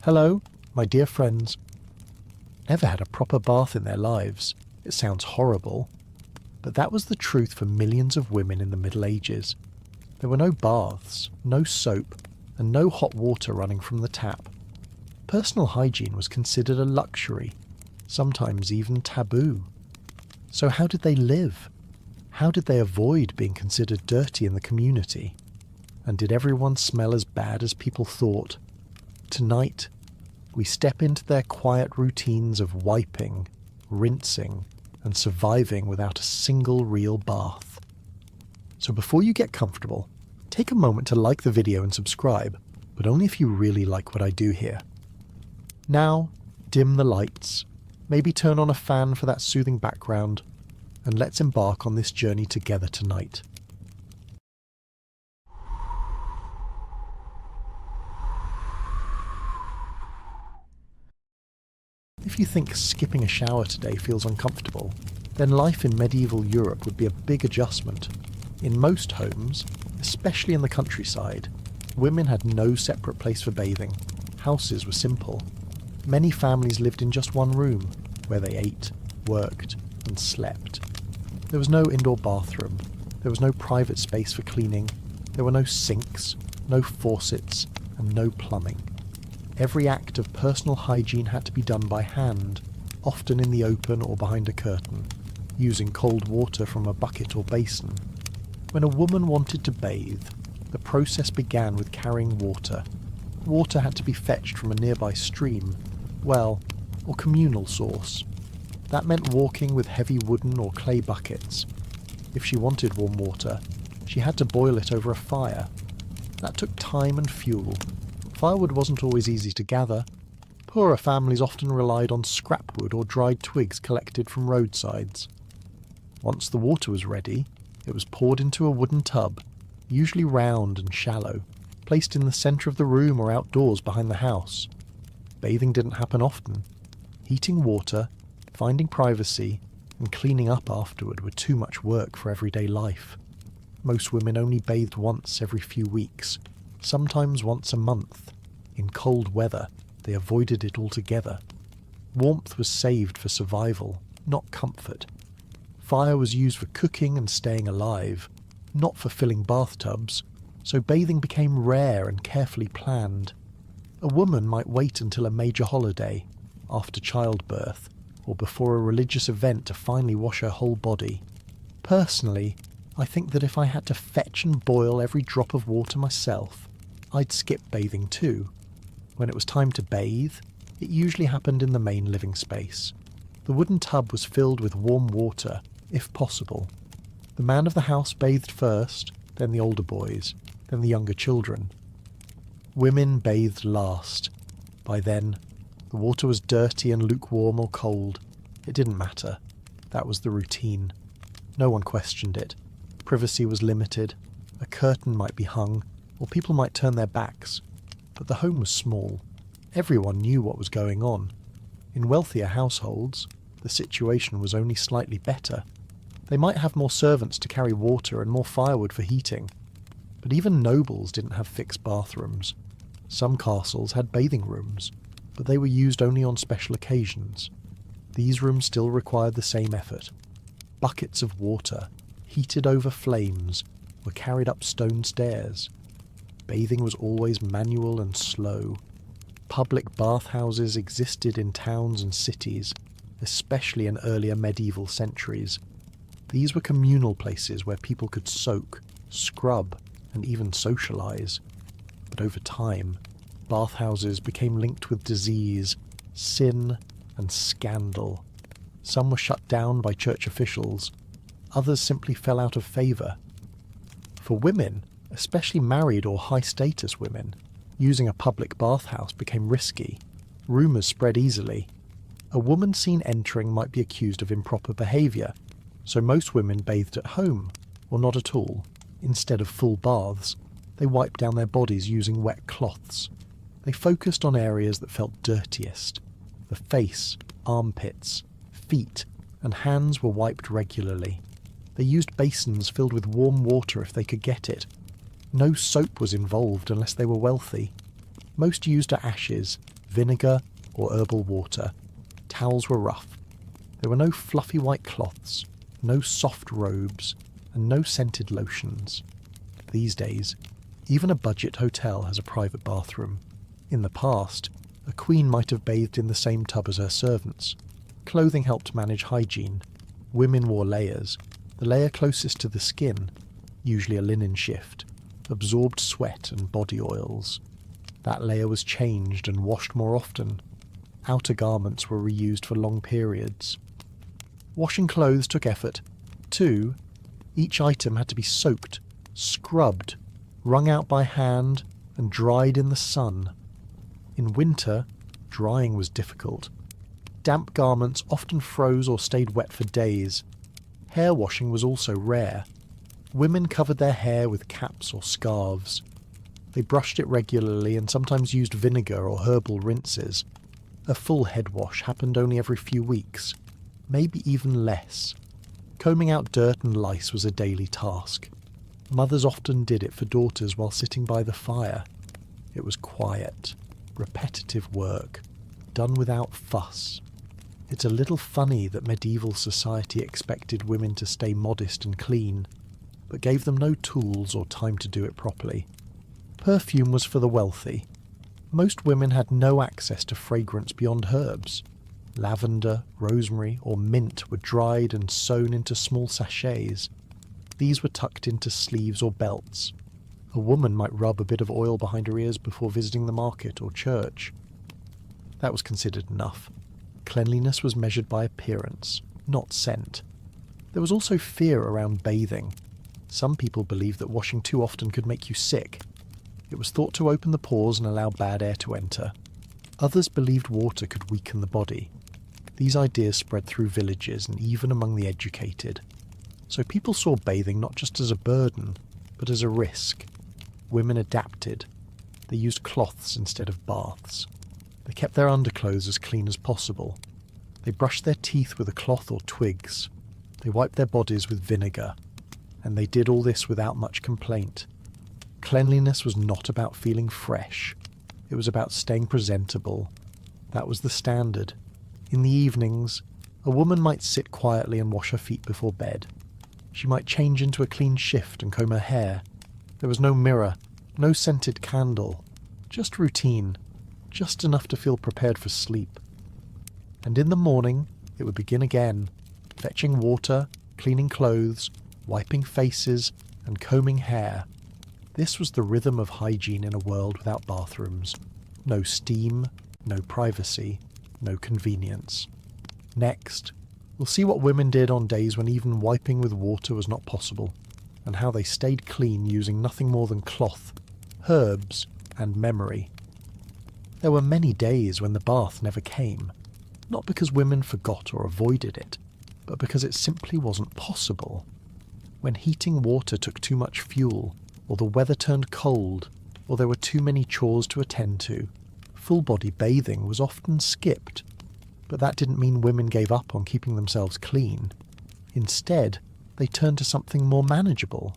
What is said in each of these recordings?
Hello, my dear friends. Ever had a proper bath in their lives? It sounds horrible, but that was the truth for millions of women in the Middle Ages. There were no baths, no soap, and no hot water running from the tap. Personal hygiene was considered a luxury, sometimes even taboo. So how did they live? How did they avoid being considered dirty in the community? And did everyone smell as bad as people thought? Tonight, we step into their quiet routines of wiping, rinsing, and surviving without a single real bath. So before you get comfortable, take a moment to like the video and subscribe, but only if you really like what I do here. Now, dim the lights, maybe turn on a fan for that soothing background, and let's embark on this journey together tonight. If you think skipping a shower today feels uncomfortable, then life in medieval Europe would be a big adjustment. In most homes, especially in the countryside, women had no separate place for bathing. Houses were simple. Many families lived in just one room, where they ate, worked, and slept. There was no indoor bathroom. There was no private space for cleaning. There were no sinks, no faucets, and no plumbing. Every act of personal hygiene had to be done by hand, often in the open or behind a curtain, using cold water from a bucket or basin. When a woman wanted to bathe, the process began with carrying water. Water had to be fetched from a nearby stream, well, or communal source. That meant walking with heavy wooden or clay buckets. If she wanted warm water, she had to boil it over a fire. That took time and fuel. Firewood wasn't always easy to gather. Poorer families often relied on scrap wood or dried twigs collected from roadsides. Once the water was ready, it was poured into a wooden tub, usually round and shallow, placed in the centre of the room or outdoors behind the house. Bathing didn't happen often. Heating water, finding privacy, and cleaning up afterward were too much work for everyday life. Most women only bathed once every few weeks, sometimes once a month. In cold weather, they avoided it altogether. Warmth was saved for survival, not comfort. Fire was used for cooking and staying alive, not for filling bathtubs, so bathing became rare and carefully planned. A woman might wait until a major holiday, after childbirth, or before a religious event to finally wash her whole body. Personally, I think that if I had to fetch and boil every drop of water myself, I'd skip bathing too. When it was time to bathe, it usually happened in the main living space. The wooden tub was filled with warm water, if possible. The man of the house bathed first, then the older boys, then the younger children. Women bathed last. By then, the water was dirty and lukewarm or cold. It didn't matter. That was the routine. No one questioned it. Privacy was limited. A curtain might be hung, or people might turn their backs. But the home was small. Everyone knew what was going on. In wealthier households, the situation was only slightly better. They might have more servants to carry water and more firewood for heating. But even nobles didn't have fixed bathrooms. Some castles had bathing rooms, but they were used only on special occasions. These rooms still required the same effort. Buckets of water, heated over flames, were carried up stone stairs. Bathing was always manual and slow. Public bathhouses existed in towns and cities, especially in earlier medieval centuries. These were communal places where people could soak, scrub, and even socialize. But over time, bathhouses became linked with disease, sin, and scandal. Some were shut down by church officials. Others simply fell out of favor. For women, especially married or high-status women, using a public bathhouse became risky. Rumors spread easily. A woman seen entering might be accused of improper behavior, so most women bathed at home, or not at all. Instead of full baths, they wiped down their bodies using wet cloths. They focused on areas that felt dirtiest. The face, armpits, feet, and hands were wiped regularly. They used basins filled with warm water if they could get it. No soap was involved unless they were wealthy. Most used ashes, vinegar or herbal water. Towels were rough. There were no fluffy white cloths, no soft robes, and no scented lotions. These days, even a budget hotel has a private bathroom. In the past, a queen might have bathed in the same tub as her servants. Clothing helped manage hygiene. Women wore layers. The layer closest to the skin, usually a linen shift, absorbed sweat and body oils. That layer was changed and washed more often. Outer garments were reused for long periods. Washing clothes took effort. Too, each item had to be soaked, scrubbed, wrung out by hand, and dried in the sun. In winter, drying was difficult. Damp garments often froze or stayed wet for days. Hair washing was also rare. Women covered their hair with caps or scarves. They brushed it regularly and sometimes used vinegar or herbal rinses. A full head wash happened only every few weeks, maybe even less. Combing out dirt and lice was a daily task. Mothers often did it for daughters while sitting by the fire. It was quiet, repetitive work, done without fuss. It's a little funny that medieval society expected women to stay modest and clean, but gave them no tools or time to do it properly. Perfume was for the wealthy. Most women had no access to fragrance beyond herbs. Lavender, rosemary, or mint were dried and sewn into small sachets. These were tucked into sleeves or belts. A woman might rub a bit of oil behind her ears before visiting the market or church. That was considered enough. Cleanliness was measured by appearance, not scent. There was also fear around bathing. Some people believed that washing too often could make you sick. It was thought to open the pores and allow bad air to enter. Others believed water could weaken the body. These ideas spread through villages and even among the educated. So people saw bathing not just as a burden, but as a risk. Women adapted. They used cloths instead of baths. They kept their underclothes as clean as possible. They brushed their teeth with a cloth or twigs. They wiped their bodies with vinegar. And they did all this without much complaint. Cleanliness was not about feeling fresh. It was about staying presentable. That was the standard. In the evenings, a woman might sit quietly and wash her feet before bed. She might change into a clean shift and comb her hair. There was no mirror, no scented candle, just routine, just enough to feel prepared for sleep. And in the morning, it would begin again, fetching water, cleaning clothes, wiping faces, and combing hair. This was the rhythm of hygiene in a world without bathrooms. No steam, no privacy, no convenience. Next, we'll see what women did on days when even wiping with water was not possible, and how they stayed clean using nothing more than cloth, herbs, and memory. There were many days when the bath never came, not because women forgot or avoided it, but because it simply wasn't possible. When heating water took too much fuel, or the weather turned cold, or there were too many chores to attend to, full-body bathing was often skipped. But that didn't mean women gave up on keeping themselves clean. Instead, they turned to something more manageable.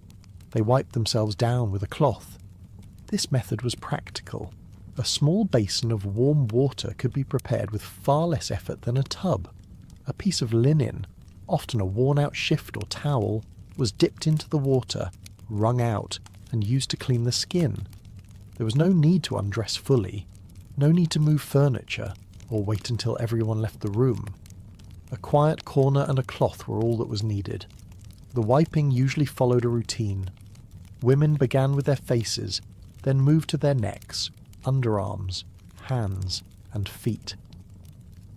They wiped themselves down with a cloth. This method was practical. A small basin of warm water could be prepared with far less effort than a tub. A piece of linen, often a worn-out shift or towel, was dipped into the water, wrung out, and used to clean the skin. There was no need to undress fully, no need to move furniture, or wait until everyone left the room. A quiet corner and a cloth were all that was needed. The wiping usually followed a routine. Women began with their faces, then moved to their necks, underarms, hands, and feet.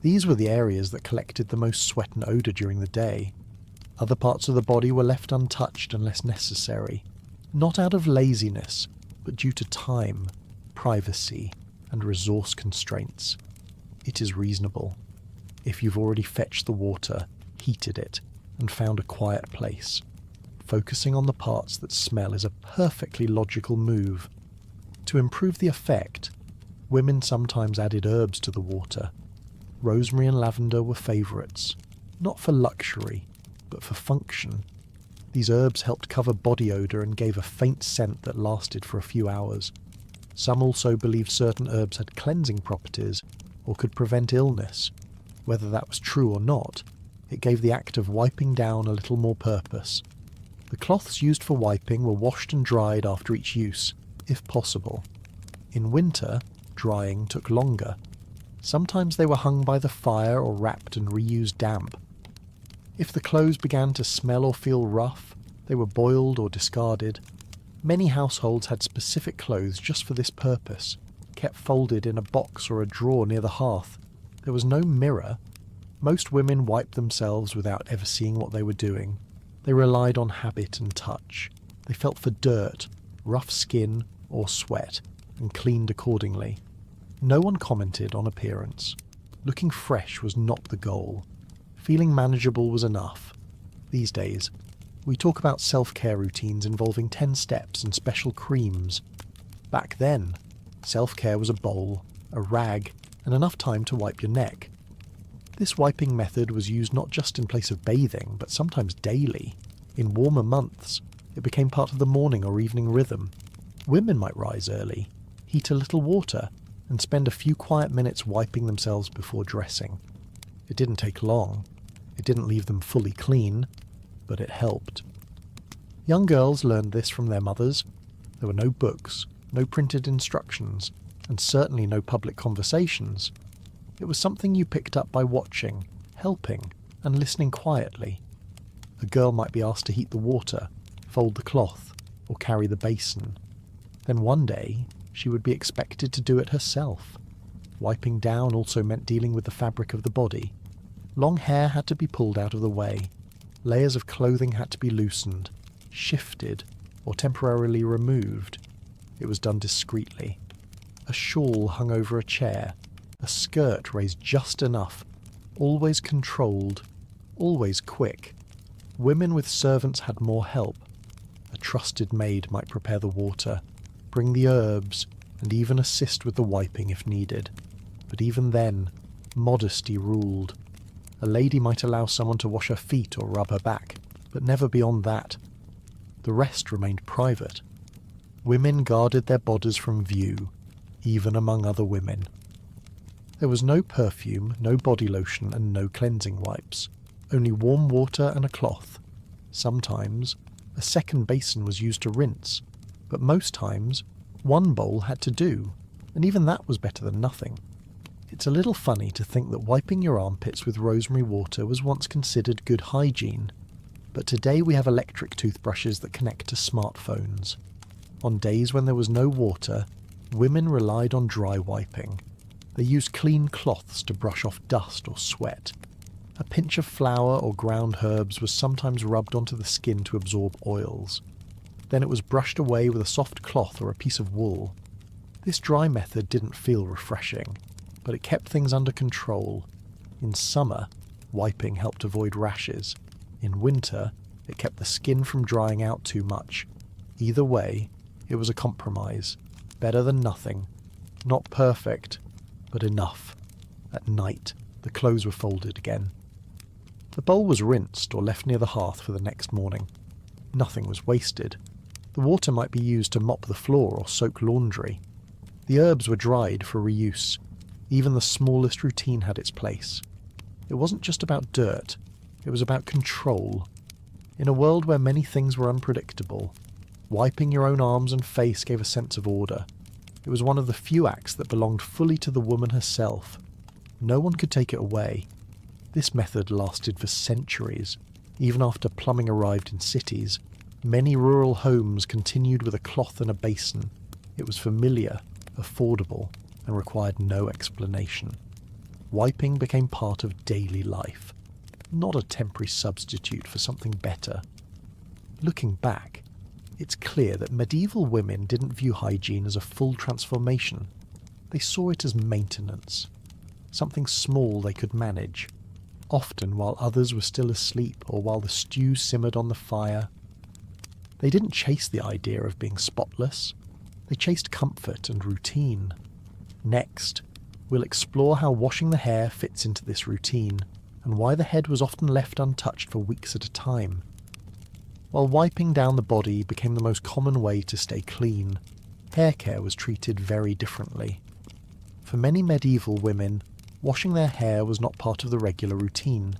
These were the areas that collected the most sweat and odour during the day. Other parts of the body were left untouched unless necessary, not out of laziness, but due to time, privacy, and resource constraints. It is reasonable. If you've already fetched the water, heated it, and found a quiet place, focusing on the parts that smell is a perfectly logical move. To improve the effect, women sometimes added herbs to the water. Rosemary and lavender were favourites, not for luxury, but for function. These herbs helped cover body odour and gave a faint scent that lasted for a few hours. Some also believed certain herbs had cleansing properties or could prevent illness. Whether that was true or not, it gave the act of wiping down a little more purpose. The cloths used for wiping were washed and dried after each use, if possible. In winter, drying took longer. Sometimes they were hung by the fire or wrapped and reused damp. If the clothes began to smell or feel rough, they were boiled or discarded. Many households had specific clothes just for this purpose, kept folded in a box or a drawer near the hearth. There was no mirror. Most women wiped themselves without ever seeing what they were doing. They relied on habit and touch. They felt for dirt, rough skin, or sweat, and cleaned accordingly. No one commented on appearance. Looking fresh was not the goal. Feeling manageable was enough. These days, we talk about self-care routines involving 10 steps and special creams. Back then, self-care was a bowl, a rag, and enough time to wipe your neck. This wiping method was used not just in place of bathing, but sometimes daily. In warmer months, it became part of the morning or evening rhythm. Women might rise early, heat a little water, and spend a few quiet minutes wiping themselves before dressing. It didn't take long. It didn't leave them fully clean, but it helped. Young girls learned this from their mothers. There were no books, no printed instructions, and certainly no public conversations. It was something you picked up by watching, helping, and listening quietly. A girl might be asked to heat the water, fold the cloth, or carry the basin. Then one day, she would be expected to do it herself. Wiping down also meant dealing with the fabric of the body. Long hair had to be pulled out of the way. Layers of clothing had to be loosened, shifted, or temporarily removed. It was done discreetly. A shawl hung over a chair, a skirt raised just enough, always controlled, always quick. Women with servants had more help. A trusted maid might prepare the water, bring the herbs, and even assist with the wiping if needed. But even then, modesty ruled. A lady might allow someone to wash her feet or rub her back, but never beyond that. The rest remained private. Women guarded their bodies from view, even among other women. There was no perfume, no body lotion, and no cleansing wipes. Only warm water and a cloth. Sometimes, a second basin was used to rinse, but most times, one bowl had to do, and even that was better than nothing. It's a little funny to think that wiping your armpits with rosemary water was once considered good hygiene, but today we have electric toothbrushes that connect to smartphones. On days when there was no water, women relied on dry wiping. They used clean cloths to brush off dust or sweat. A pinch of flour or ground herbs was sometimes rubbed onto the skin to absorb oils. Then it was brushed away with a soft cloth or a piece of wool. This dry method didn't feel refreshing, but it kept things under control. In summer, wiping helped avoid rashes. In winter, it kept the skin from drying out too much. Either way, it was a compromise. Better than nothing. Not perfect, but enough. At night, the clothes were folded again. The bowl was rinsed or left near the hearth for the next morning. Nothing was wasted. The water might be used to mop the floor or soak laundry. The herbs were dried for reuse. Even the smallest routine had its place. It wasn't just about dirt, it was about control. In a world where many things were unpredictable, wiping your own arms and face gave a sense of order. It was one of the few acts that belonged fully to the woman herself. No one could take it away. This method lasted for centuries. Even after plumbing arrived in cities, many rural homes continued with a cloth and a basin. It was familiar, affordable, and required no explanation. Wiping became part of daily life, not a temporary substitute for something better. Looking back, it's clear that medieval women didn't view hygiene as a full transformation. They saw it as maintenance, something small they could manage, often while others were still asleep or while the stew simmered on the fire. They didn't chase the idea of being spotless. They chased comfort and routine. Next, we'll explore how washing the hair fits into this routine, and why the head was often left untouched for weeks at a time. While wiping down the body became the most common way to stay clean, hair care was treated very differently. For many medieval women, washing their hair was not part of the regular routine.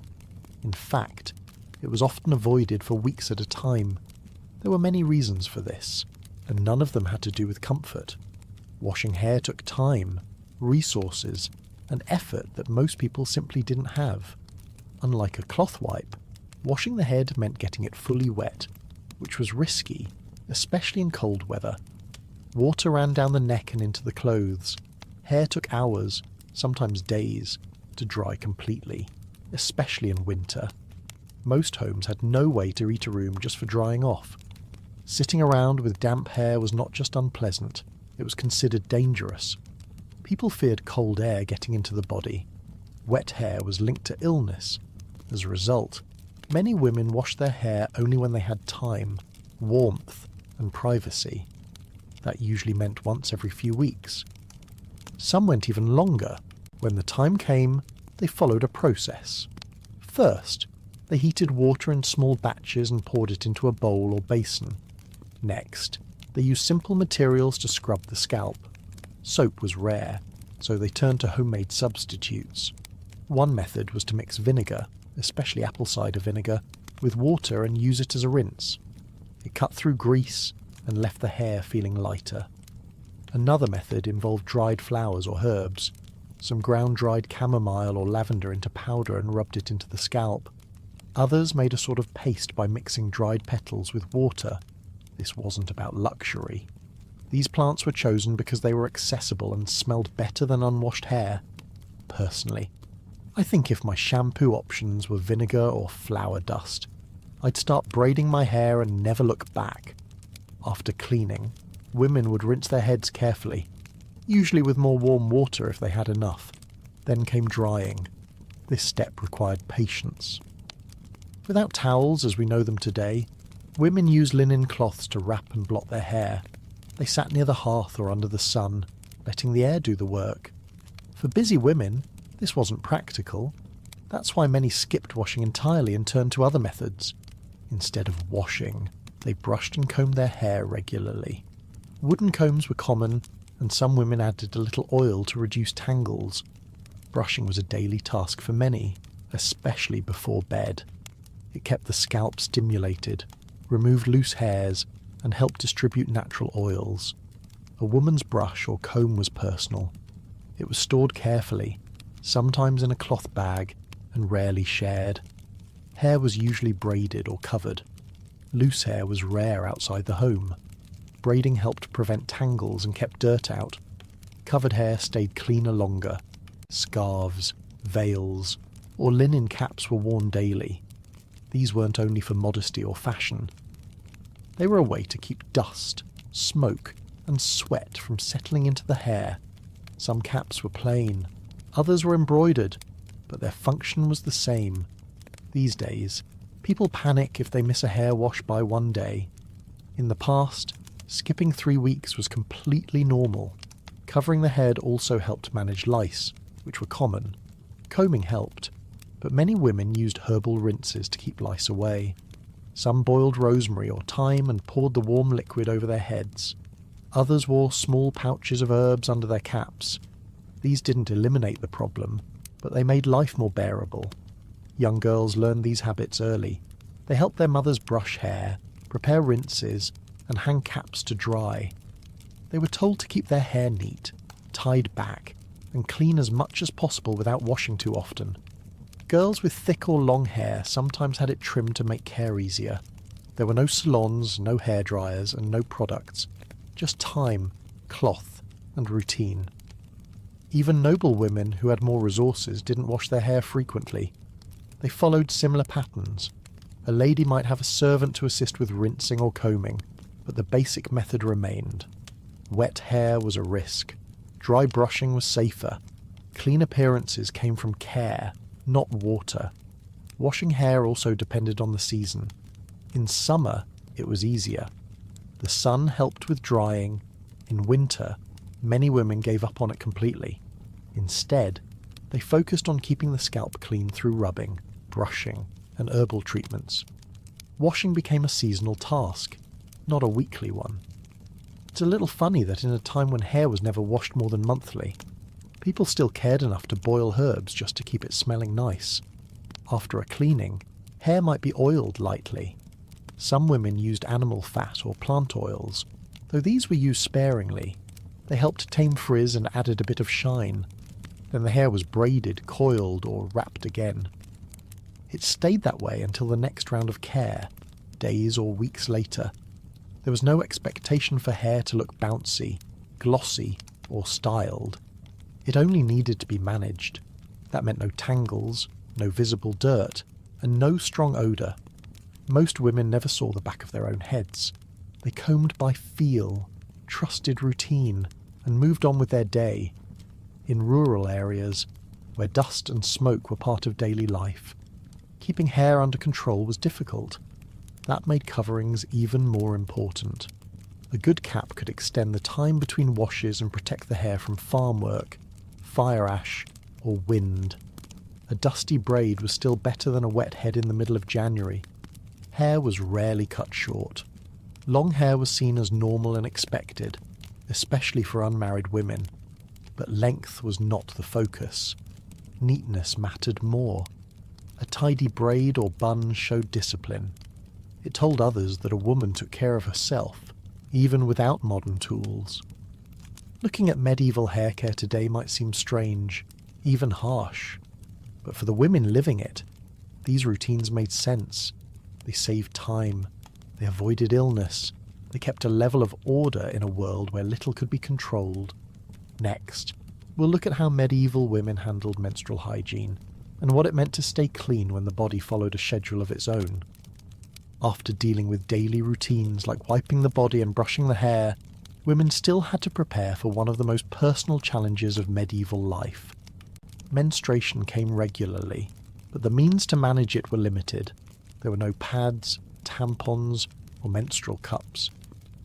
In fact, it was often avoided for weeks at a time. There were many reasons for this, and none of them had to do with comfort. Washing hair took time, resources, and effort that most people simply didn't have. Unlike a cloth wipe, washing the head meant getting it fully wet, which was risky, especially in cold weather. Water ran down the neck and into the clothes. Hair took hours, sometimes days, to dry completely, especially in winter. Most homes had no way to heat a room just for drying off. Sitting around with damp hair was not just unpleasant, it was considered dangerous. People feared cold air getting into the body. Wet hair was linked to illness. As a result, many women washed their hair only when they had time, warmth, and privacy. That usually meant once every few weeks. Some went even longer. When the time came, they followed a process. First, they heated water in small batches and poured it into a bowl or basin. Next, they used simple materials to scrub the scalp. Soap was rare, so they turned to homemade substitutes. One method was to mix vinegar, especially apple cider vinegar, with water and use it as a rinse. It cut through grease and left the hair feeling lighter. Another method involved dried flowers or herbs. Some ground dried chamomile or lavender into powder and rubbed it into the scalp. Others made a sort of paste by mixing dried petals with water. This wasn't about luxury. These plants were chosen because they were accessible and smelled better than unwashed hair. Personally, I think if my shampoo options were vinegar or flower dust, I'd start braiding my hair and never look back. After cleaning, women would rinse their heads carefully, usually with more warm water if they had enough. Then came drying. This step required patience. Without towels as we know them today, women used linen cloths to wrap and blot their hair. They sat near the hearth or under the sun, letting the air do the work. For busy women, this wasn't practical. That's why many skipped washing entirely and turned to other methods. Instead of washing, they brushed and combed their hair regularly. Wooden combs were common, and some women added a little oil to reduce tangles. Brushing was a daily task for many, especially before bed. It kept the scalp stimulated, removed loose hairs, and helped distribute natural oils. A woman's brush or comb was personal. It was stored carefully, sometimes in a cloth bag, and rarely shared. Hair was usually braided or covered. Loose hair was rare outside the home. Braiding helped prevent tangles and kept dirt out. Covered hair stayed cleaner longer. Scarves, veils, or linen caps were worn daily. These weren't only for modesty or fashion. They were a way to keep dust, smoke, and sweat from settling into the hair. Some caps were plain, others were embroidered, but their function was the same. These days, people panic if they miss a hair wash by one day. In the past, skipping 3 weeks was completely normal. Covering the head also helped manage lice, which were common. Combing helped, but many women used herbal rinses to keep lice away. Some boiled rosemary or thyme and poured the warm liquid over their heads. Others wore small pouches of herbs under their caps. These didn't eliminate the problem, but they made life more bearable. Young girls learned these habits early. They helped their mothers brush hair, prepare rinses, and hang caps to dry. They were told to keep their hair neat, tied back, and clean as much as possible without washing too often. Girls with thick or long hair sometimes had it trimmed to make care easier. There were no salons, no hairdryers, and no products. Just time, cloth, and routine. Even noble women who had more resources didn't wash their hair frequently. They followed similar patterns. A lady might have a servant to assist with rinsing or combing, but the basic method remained. Wet hair was a risk. Dry brushing was safer. Clean appearances came from care, not water. Washing hair also depended on the season. In summer, it was easier. The sun helped with drying. In winter, many women gave up on it completely. Instead, they focused on keeping the scalp clean through rubbing, brushing, and herbal treatments. Washing became a seasonal task, not a weekly one. It's a little funny that in a time when hair was never washed more than monthly, people still cared enough to boil herbs just to keep it smelling nice. After a cleaning, hair might be oiled lightly. Some women used animal fat or plant oils, though these were used sparingly. They helped tame frizz and added a bit of shine. Then the hair was braided, coiled, or wrapped again. It stayed that way until the next round of care, days or weeks later. There was no expectation for hair to look bouncy, glossy, or styled. It only needed to be managed. That meant no tangles, no visible dirt, and no strong odour. Most women never saw the back of their own heads. They combed by feel, trusted routine, and moved on with their day. In rural areas, where dust and smoke were part of daily life, keeping hair under control was difficult. That made coverings even more important. A good cap could extend the time between washes and protect the hair from farm work, fire ash, or wind. A dusty braid was still better than a wet head in the middle of January. Hair was rarely cut short. Long hair was seen as normal and expected, especially for unmarried women. But length was not the focus. Neatness mattered more. A tidy braid or bun showed discipline. It told others that a woman took care of herself, even without modern tools. Looking at medieval hair care today might seem strange, even harsh. But for the women living it, these routines made sense. They saved time. They avoided illness. They kept a level of order in a world where little could be controlled. Next, we'll look at how medieval women handled menstrual hygiene, and what it meant to stay clean when the body followed a schedule of its own. After dealing with daily routines like wiping the body and brushing the hair, women still had to prepare for one of the most personal challenges of medieval life. Menstruation came regularly, but the means to manage it were limited. There were no pads, tampons, or menstrual cups.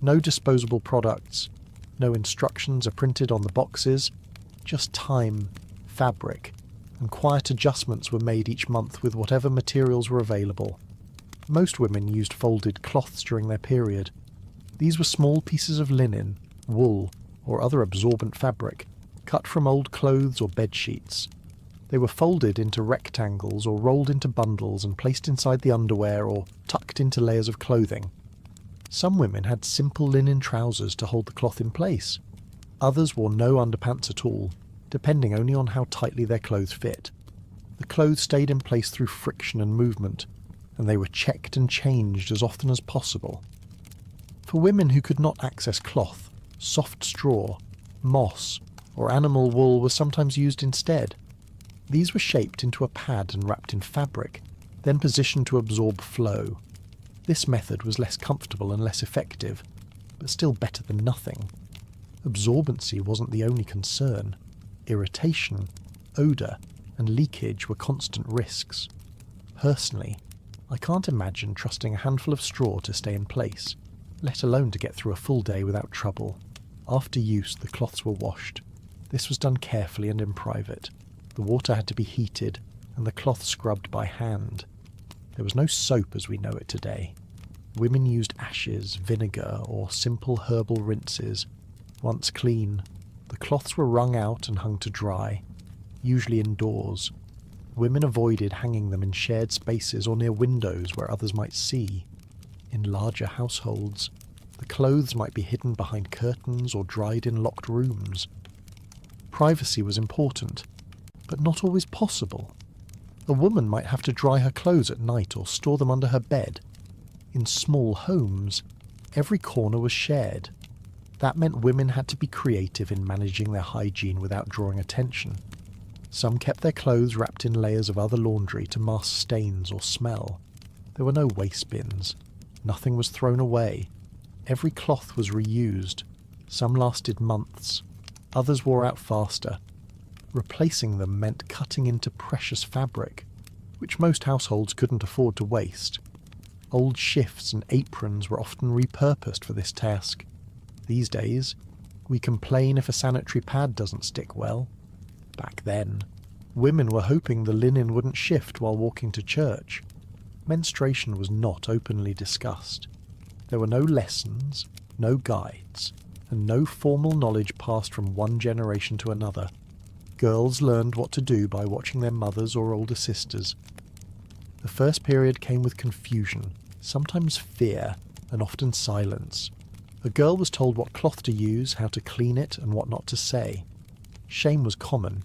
No disposable products. No instructions are printed on the boxes. Just time, fabric, and quiet adjustments were made each month with whatever materials were available. Most women used folded cloths during their period. These were small pieces of linen, wool, or other absorbent fabric, cut from old clothes or bed sheets. They were folded into rectangles or rolled into bundles and placed inside the underwear or tucked into layers of clothing. Some women had simple linen trousers to hold the cloth in place. Others wore no underpants at all, depending only on how tightly their clothes fit. The clothes stayed in place through friction and movement, and they were checked and changed as often as possible. For women who could not access cloth, soft straw, moss, or animal wool was sometimes used instead. These were shaped into a pad and wrapped in fabric, then positioned to absorb flow. This method was less comfortable and less effective, but still better than nothing. Absorbency wasn't the only concern. Irritation, odour, and leakage were constant risks. Personally, I can't imagine trusting a handful of straw to stay in place, let alone to get through a full day without trouble. After use, the cloths were washed. This was done carefully and in private. The water had to be heated, and the cloth scrubbed by hand. There was no soap as we know it today. Women used ashes, vinegar, or simple herbal rinses. Once clean, the cloths were wrung out and hung to dry, usually indoors. Women avoided hanging them in shared spaces or near windows where others might see. In larger households, the clothes might be hidden behind curtains or dried in locked rooms. Privacy was important, but not always possible. A woman might have to dry her clothes at night or store them under her bed. In small homes, every corner was shared. That meant women had to be creative in managing their hygiene without drawing attention. Some kept their clothes wrapped in layers of other laundry to mask stains or smell. There were no waste bins. Nothing was thrown away. Every cloth was reused. Some lasted months. Others wore out faster. Replacing them meant cutting into precious fabric, which most households couldn't afford to waste. Old shifts and aprons were often repurposed for this task. These days, we complain if a sanitary pad doesn't stick well. Back then, women were hoping the linen wouldn't shift while walking to church. Menstruation was not openly discussed. There were no lessons, no guides. and no formal knowledge passed from one generation to another. Girls learned what to do by watching their mothers or older sisters. The first period came with confusion, sometimes fear, and often silence. A girl was told what cloth to use, how to clean it, and what not to say. Shame was common.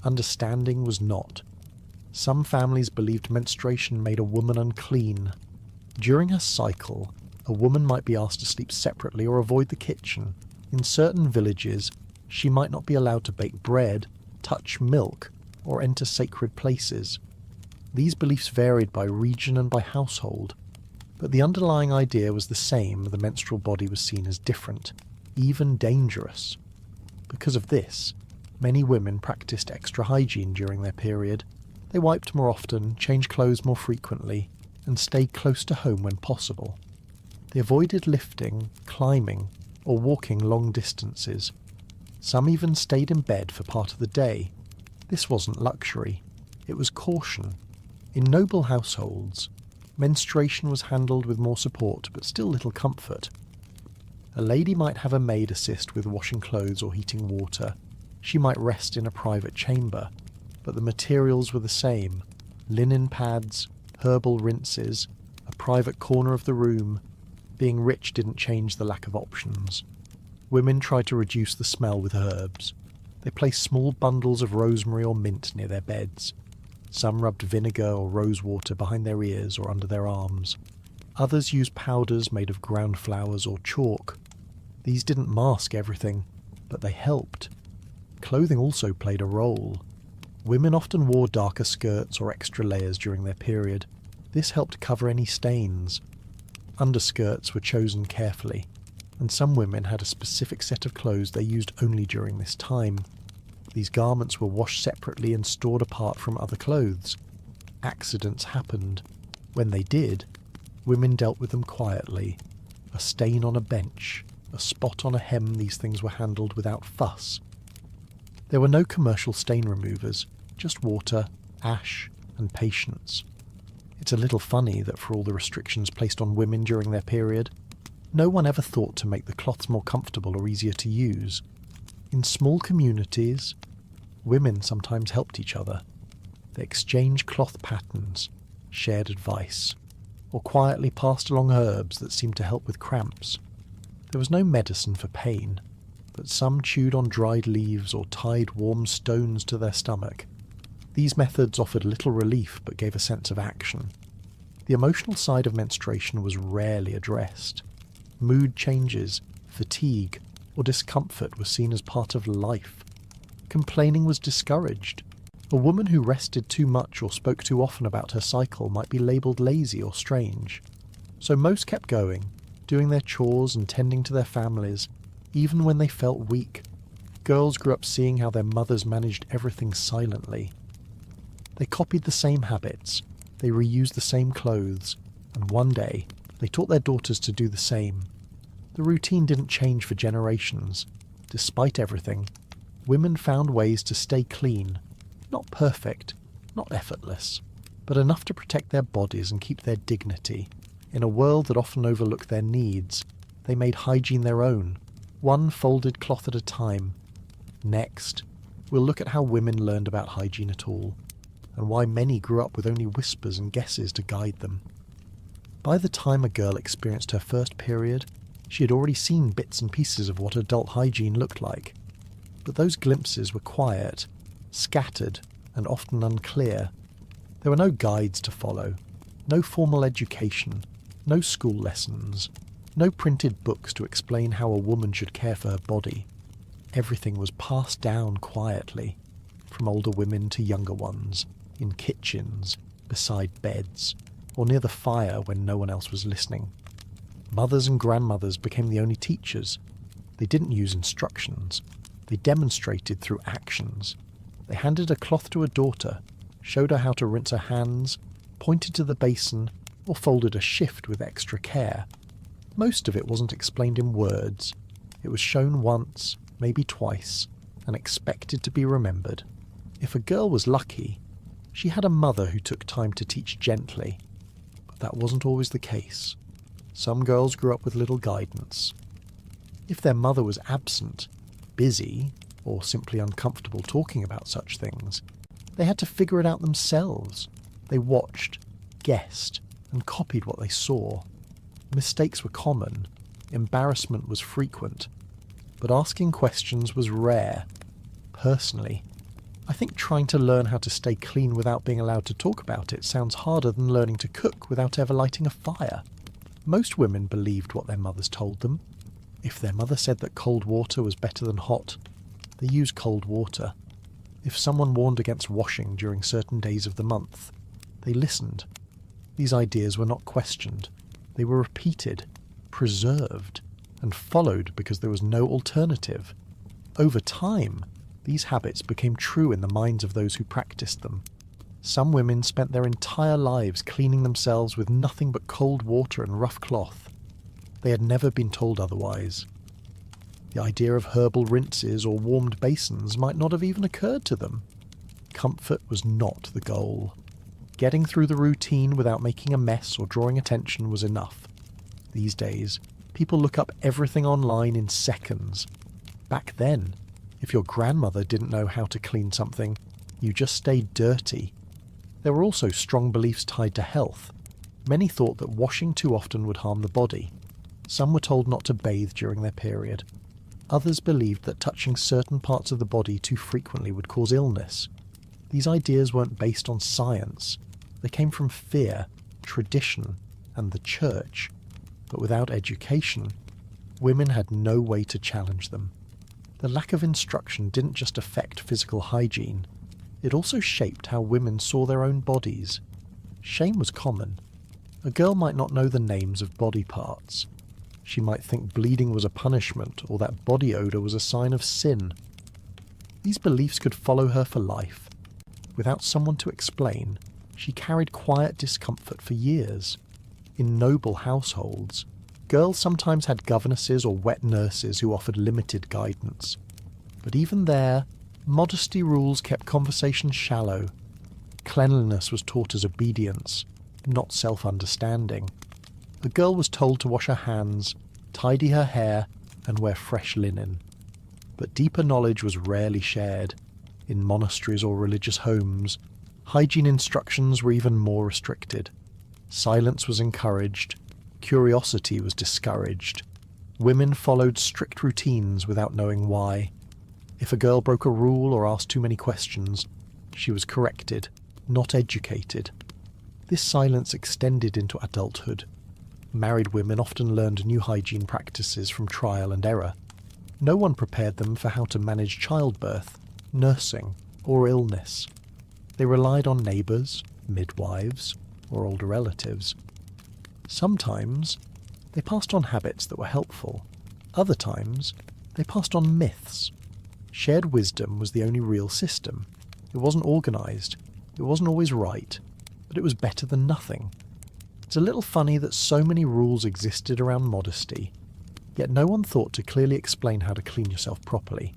Understanding was not. Some families believed menstruation made a woman unclean. During her cycle, a woman might be asked to sleep separately or avoid the kitchen. In certain villages, she might not be allowed to bake bread, touch milk, or enter sacred places. These beliefs varied by region and by household, but the underlying idea was the same: the menstrual body was seen as different, even dangerous. Because of this, many women practiced extra hygiene during their period. They wiped more often, changed clothes more frequently, and stayed close to home when possible. They avoided lifting, climbing, or walking long distances. Some even stayed in bed for part of the day. This wasn't luxury, it was caution. In noble households, menstruation was handled with more support, but still little comfort. A lady might have a maid assist with washing clothes or heating water. She might rest in a private chamber, but the materials were the same: linen pads, herbal rinses, a private corner of the room. Being rich didn't change the lack of options. Women tried to reduce the smell with herbs. They placed small bundles of rosemary or mint near their beds. Some rubbed vinegar or rose water behind their ears or under their arms. Others used powders made of ground flowers or chalk. These didn't mask everything, but they helped. Clothing also played a role. Women often wore darker skirts or extra layers during their period. This helped cover any stains. Underskirts were chosen carefully, and some women had a specific set of clothes they used only during this time. These garments were washed separately and stored apart from other clothes. Accidents happened. When they did, women dealt with them quietly. A stain on a bench, a spot on a hem, these things were handled without fuss. There were no commercial stain removers, just water, ash, and patience. It's a little funny that for all the restrictions placed on women during their period, no one ever thought to make the cloths more comfortable or easier to use. In small communities, women sometimes helped each other. They exchanged cloth patterns, shared advice, or quietly passed along herbs that seemed to help with cramps. There was no medicine for pain, but some chewed on dried leaves or tied warm stones to their stomach. These methods offered little relief but gave a sense of action. The emotional side of menstruation was rarely addressed. Mood changes, fatigue, or discomfort were seen as part of life. Complaining was discouraged. A woman who rested too much or spoke too often about her cycle might be labelled lazy or strange. So most kept going, doing their chores and tending to their families, even when they felt weak. Girls grew up seeing how their mothers managed everything silently. They copied the same habits, they reused the same clothes, and one day they taught their daughters to do the same. The routine didn't change for generations. Despite everything, women found ways to stay clean. Not perfect, not effortless, but enough to protect their bodies and keep their dignity. In a world that often overlooked their needs, they made hygiene their own, one folded cloth at a time. Next, we'll look at how women learned about hygiene at all, and why many grew up with only whispers and guesses to guide them. By the time a girl experienced her first period, she had already seen bits and pieces of what adult hygiene looked like. But those glimpses were quiet, scattered, and often unclear. There were no guides to follow, no formal education, no school lessons, no printed books to explain how a woman should care for her body. Everything was passed down quietly, from older women to younger ones, in kitchens, beside beds, or near the fire when no one else was listening. Mothers and grandmothers became the only teachers. They didn't use instructions. They demonstrated through actions. They handed a cloth to a daughter, showed her how to rinse her hands, pointed to the basin, or folded a shift with extra care. Most of it wasn't explained in words. It was shown once, maybe twice, and expected to be remembered. If a girl was lucky, she had a mother who took time to teach gently. But that wasn't always the case. Some girls grew up with little guidance. If their mother was absent, busy, or simply uncomfortable talking about such things, they had to figure it out themselves. They watched, guessed, and copied what they saw. Mistakes were common, embarrassment was frequent, but asking questions was rare. Personally, I think trying to learn how to stay clean without being allowed to talk about it sounds harder than learning to cook without ever lighting a fire. Most women believed what their mothers told them. If their mother said that cold water was better than hot, they used cold water. If someone warned against washing during certain days of the month, they listened. These ideas were not questioned. They were repeated, preserved, and followed because there was no alternative. Over time, these habits became true in the minds of those who practiced them. Some women spent their entire lives cleaning themselves with nothing but cold water and rough cloth. They had never been told otherwise. The idea of herbal rinses or warmed basins might not have even occurred to them. Comfort was not the goal. Getting through the routine without making a mess or drawing attention was enough. These days, people look up everything online in seconds. Back then, if your grandmother didn't know how to clean something, you just stayed dirty. There were also strong beliefs tied to health. Many thought that washing too often would harm the body. Some were told not to bathe during their period. Others believed that touching certain parts of the body too frequently would cause illness. These ideas weren't based on science. They came from fear, tradition, and the church. But without education, women had no way to challenge them. The lack of instruction didn't just affect physical hygiene, it also shaped how women saw their own bodies. Shame was common. A girl might not know the names of body parts. She might think bleeding was a punishment or that body odour was a sign of sin. These beliefs could follow her for life. Without someone to explain, she carried quiet discomfort for years. In noble households, girls sometimes had governesses or wet nurses who offered limited guidance. But even there, modesty rules kept conversation shallow. Cleanliness was taught as obedience, not self-understanding. A girl was told to wash her hands, tidy her hair, and wear fresh linen. But deeper knowledge was rarely shared. In monasteries or religious homes, hygiene instructions were even more restricted. Silence was encouraged. Curiosity was discouraged. Women followed strict routines without knowing why. If a girl broke a rule or asked too many questions, she was corrected, not educated. This silence extended into adulthood. Married women often learned new hygiene practices from trial and error. No one prepared them for how to manage childbirth, nursing, or illness. They relied on neighbours, midwives, or older relatives. Sometimes, they passed on habits that were helpful. Other times, they passed on myths. Shared wisdom was the only real system. It wasn't organised. It wasn't always right. But it was better than nothing. It's a little funny that so many rules existed around modesty, yet no one thought to clearly explain how to clean yourself properly.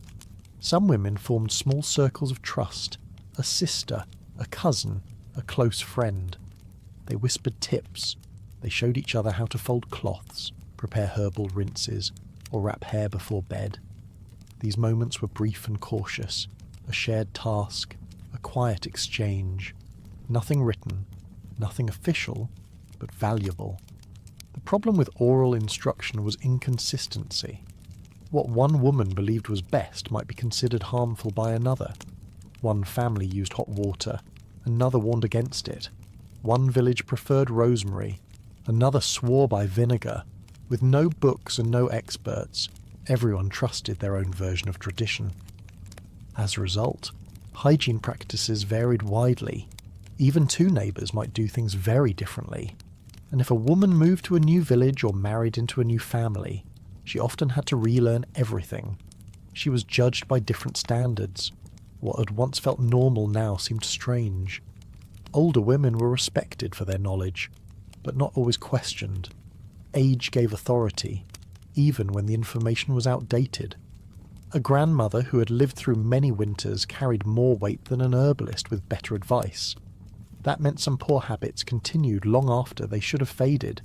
Some women formed small circles of trust, a sister, a cousin, a close friend. They whispered tips. They showed each other how to fold cloths, prepare herbal rinses, or wrap hair before bed. These moments were brief and cautious, a shared task, a quiet exchange. Nothing written, nothing official, but valuable. The problem with oral instruction was inconsistency. What one woman believed was best might be considered harmful by another. One family used hot water, another warned against it. One village preferred rosemary, another swore by vinegar. With no books and no experts, everyone trusted their own version of tradition. As a result, hygiene practices varied widely. Even two neighbours might do things very differently. And if a woman moved to a new village or married into a new family, she often had to relearn everything. She was judged by different standards. What had once felt normal now seemed strange. Older women were respected for their knowledge, but not always questioned. Age gave authority, even when the information was outdated. A grandmother who had lived through many winters carried more weight than an herbalist with better advice. That meant some poor habits continued long after they should have faded.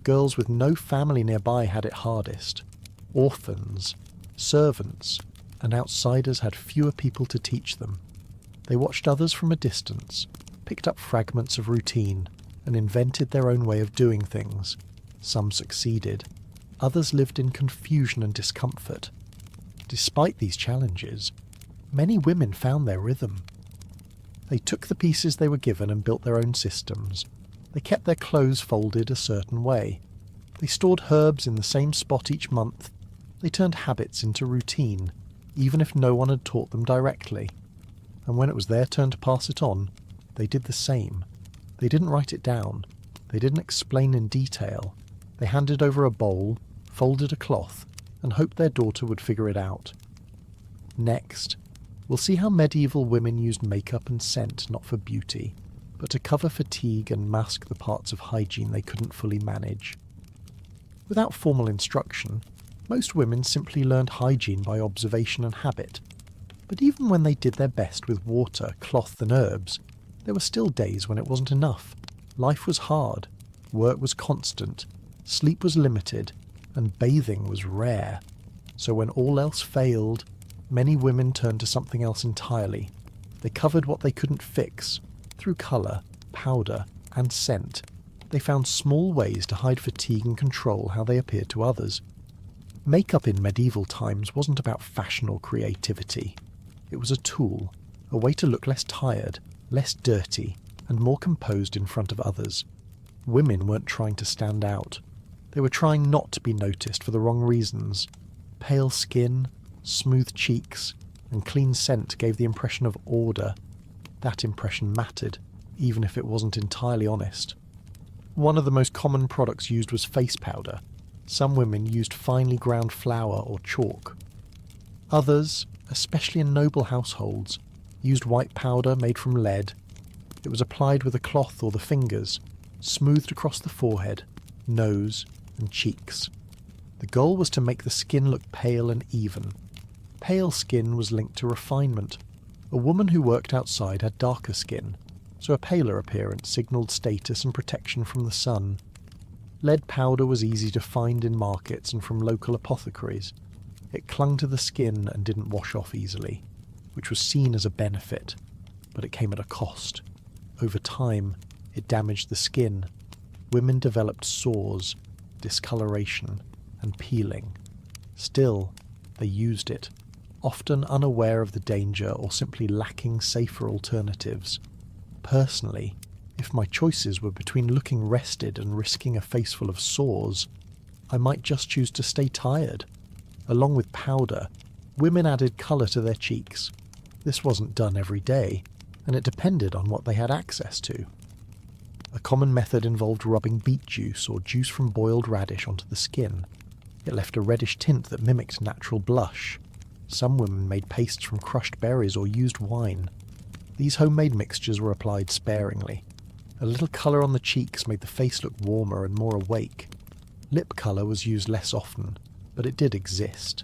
Girls with no family nearby had it hardest. Orphans, servants, and outsiders had fewer people to teach them. They watched others from a distance, picked up fragments of routine, and invented their own way of doing things. Some succeeded. Others lived in confusion and discomfort. Despite these challenges, many women found their rhythm. They took the pieces they were given and built their own systems. They kept their clothes folded a certain way. They stored herbs in the same spot each month. They turned habits into routine, even if no one had taught them directly. And when it was their turn to pass it on, they did the same. They didn't write it down. They didn't explain in detail. They handed over a bowl, folded a cloth, and hoped their daughter would figure it out. Next, we'll see how medieval women used makeup and scent not for beauty, but to cover fatigue and mask the parts of hygiene they couldn't fully manage. Without formal instruction, most women simply learned hygiene by observation and habit. But even when they did their best with water, cloth and herbs, there were still days when it wasn't enough. Life was hard, work was constant, sleep was limited, and bathing was rare. So when all else failed, many women turned to something else entirely. They covered what they couldn't fix. Through colour, powder, and scent, they found small ways to hide fatigue and control how they appeared to others. Makeup in medieval times wasn't about fashion or creativity. It was a tool, a way to look less tired, less dirty, and more composed in front of others. Women weren't trying to stand out. They were trying not to be noticed for the wrong reasons. Pale skin, smooth cheeks, and clean scent gave the impression of order. That impression mattered, even if it wasn't entirely honest. One of the most common products used was face powder. Some women used finely ground flour or chalk. Others, especially in noble households, used white powder made from lead. It was applied with a cloth or the fingers, smoothed across the forehead, nose, and cheeks. The goal was to make the skin look pale and even. Pale skin was linked to refinement. A woman who worked outside had darker skin, so a paler appearance signalled status and protection from the sun. Lead powder was easy to find in markets and from local apothecaries. It clung to the skin and didn't wash off easily, which was seen as a benefit, but it came at a cost. Over time, it damaged the skin. Women developed sores, discoloration, and peeling. Still, they used it, often unaware of the danger or simply lacking safer alternatives. Personally, if my choices were between looking rested and risking a face full of sores, I might just choose to stay tired. Along with powder, women added colour to their cheeks. This wasn't done every day, and it depended on what they had access to. A common method involved rubbing beet juice or juice from boiled radish onto the skin. It left a reddish tint that mimicked natural blush. Some women made pastes from crushed berries or used wine. These homemade mixtures were applied sparingly. A little colour on the cheeks made the face look warmer and more awake. Lip colour was used less often, but it did exist.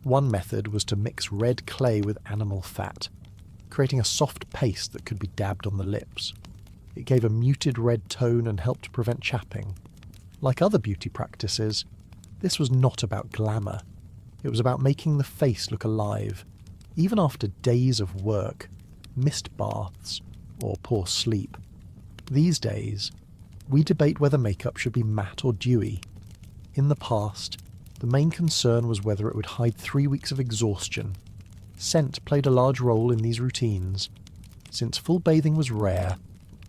One method was to mix red clay with animal fat, creating a soft paste that could be dabbed on the lips. It gave a muted red tone and helped prevent chapping. Like other beauty practices, this was not about glamour. It was about making the face look alive, even after days of work, missed baths, or poor sleep. These days, we debate whether makeup should be matte or dewy. In the past, the main concern was whether it would hide 3 weeks of exhaustion. Scent played a large role in these routines. Since full bathing was rare,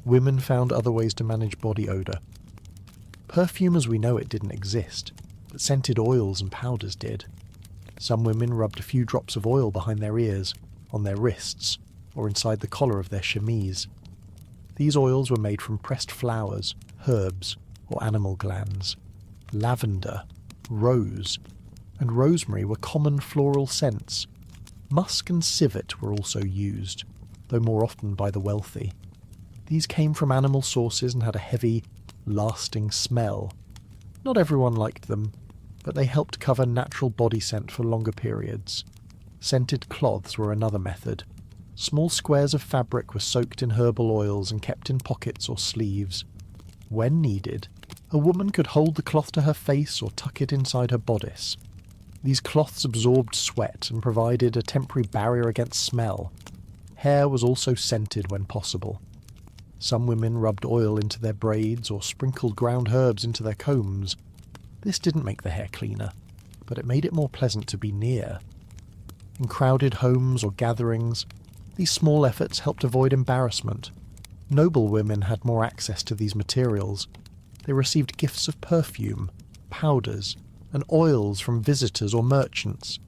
women found other ways to manage body odour. Perfume as we know it didn't exist, but scented oils and powders did. Some women rubbed a few drops of oil behind their ears, on their wrists, or inside the collar of their chemise. These oils were made from pressed flowers, herbs, or animal glands. Lavender, rose, and rosemary were common floral scents. Musk and civet were also used, though more often by the wealthy. These came from animal sources and had a heavy, lasting smell. Not everyone liked them, but they helped cover natural body scent for longer periods. Scented cloths were another method. Small squares of fabric were soaked in herbal oils and kept in pockets or sleeves. When needed, a woman could hold the cloth to her face or tuck it inside her bodice. These cloths absorbed sweat and provided a temporary barrier against smell. Hair was also scented when possible. Some women rubbed oil into their braids or sprinkled ground herbs into their combs. This didn't make the hair cleaner, but it made it more pleasant to be near. In crowded homes or gatherings, these small efforts helped avoid embarrassment. Noble women had more access to these materials. They received gifts of perfume, powders, and oils from visitors or merchants.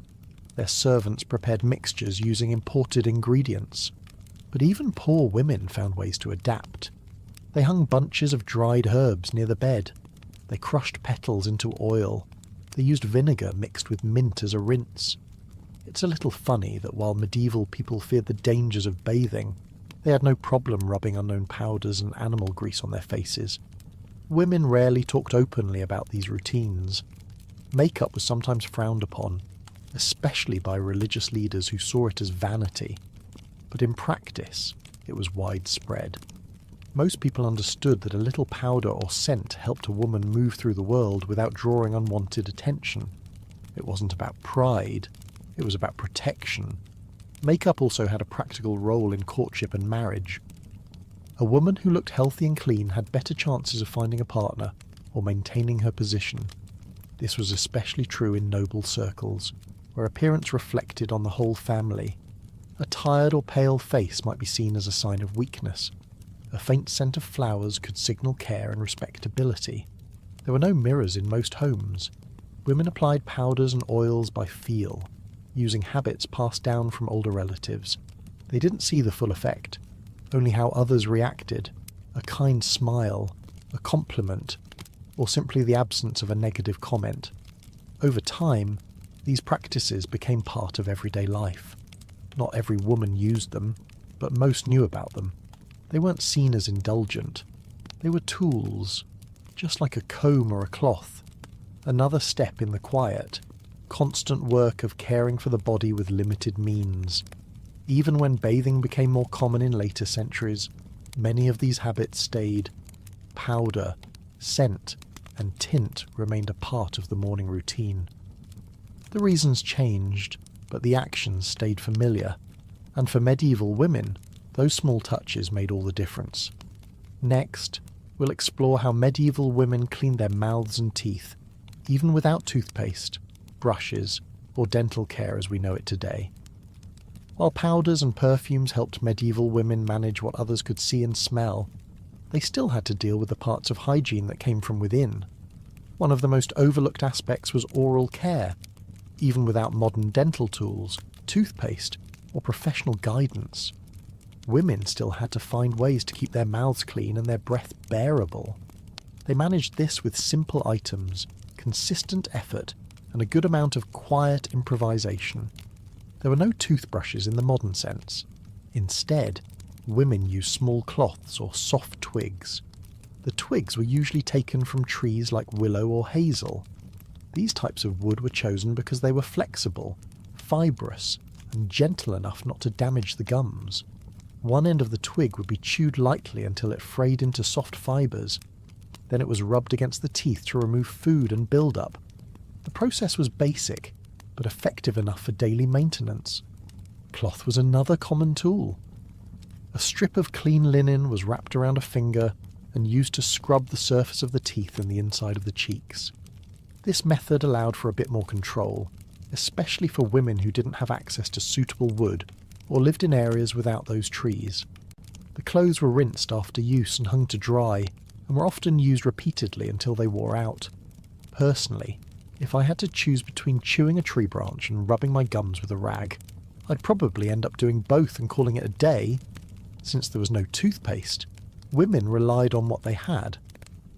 Their servants prepared mixtures using imported ingredients. But even poor women found ways to adapt. They hung bunches of dried herbs near the bed. They crushed petals into oil. They used vinegar mixed with mint as a rinse. It's a little funny that while medieval people feared the dangers of bathing, they had no problem rubbing unknown powders and animal grease on their faces. Women rarely talked openly about these routines. Makeup was sometimes frowned upon, especially by religious leaders who saw it as vanity. But in practice, it was widespread. Most people understood that a little powder or scent helped a woman move through the world without drawing unwanted attention. It wasn't about pride, it was about protection. Makeup also had a practical role in courtship and marriage. A woman who looked healthy and clean had better chances of finding a partner or maintaining her position. This was especially true in noble circles, where appearance reflected on the whole family. A tired or pale face might be seen as a sign of weakness. A faint scent of flowers could signal care and respectability. There were no mirrors in most homes. Women applied powders and oils by feel, using habits passed down from older relatives. They didn't see the full effect, only how others reacted, a kind smile, a compliment, or simply the absence of a negative comment. Over time, these practices became part of everyday life. Not every woman used them, but most knew about them. They weren't seen as indulgent. They were tools, just like a comb or a cloth. Another step in the quiet, constant work of caring for the body with limited means. Even when bathing became more common in later centuries, many of these habits stayed. Powder, scent, and tint remained a part of the morning routine. The reasons changed, but the actions stayed familiar, and for medieval women, those small touches made all the difference. Next, we'll explore how medieval women cleaned their mouths and teeth, even without toothpaste, brushes, or dental care as we know it today. While powders and perfumes helped medieval women manage what others could see and smell, they still had to deal with the parts of hygiene that came from within. One of the most overlooked aspects was oral care. Even without modern dental tools, toothpaste, or professional guidance, women still had to find ways to keep their mouths clean and their breath bearable. They managed this with simple items, consistent effort, and a good amount of quiet improvisation. There were no toothbrushes in the modern sense. Instead, women used small cloths or soft twigs. The twigs were usually taken from trees like willow or hazel. These types of wood were chosen because they were flexible, fibrous, and gentle enough not to damage the gums. One end of the twig would be chewed lightly until it frayed into soft fibres. Then it was rubbed against the teeth to remove food and build-up. The process was basic, but effective enough for daily maintenance. Cloth was another common tool. A strip of clean linen was wrapped around a finger and used to scrub the surface of the teeth and the inside of the cheeks. This method allowed for a bit more control, especially for women who didn't have access to suitable wood or lived in areas without those trees. The clothes were rinsed after use and hung to dry, and were often used repeatedly until they wore out. Personally, if I had to choose between chewing a tree branch and rubbing my gums with a rag, I'd probably end up doing both and calling it a day. Since there was no toothpaste, women relied on what they had.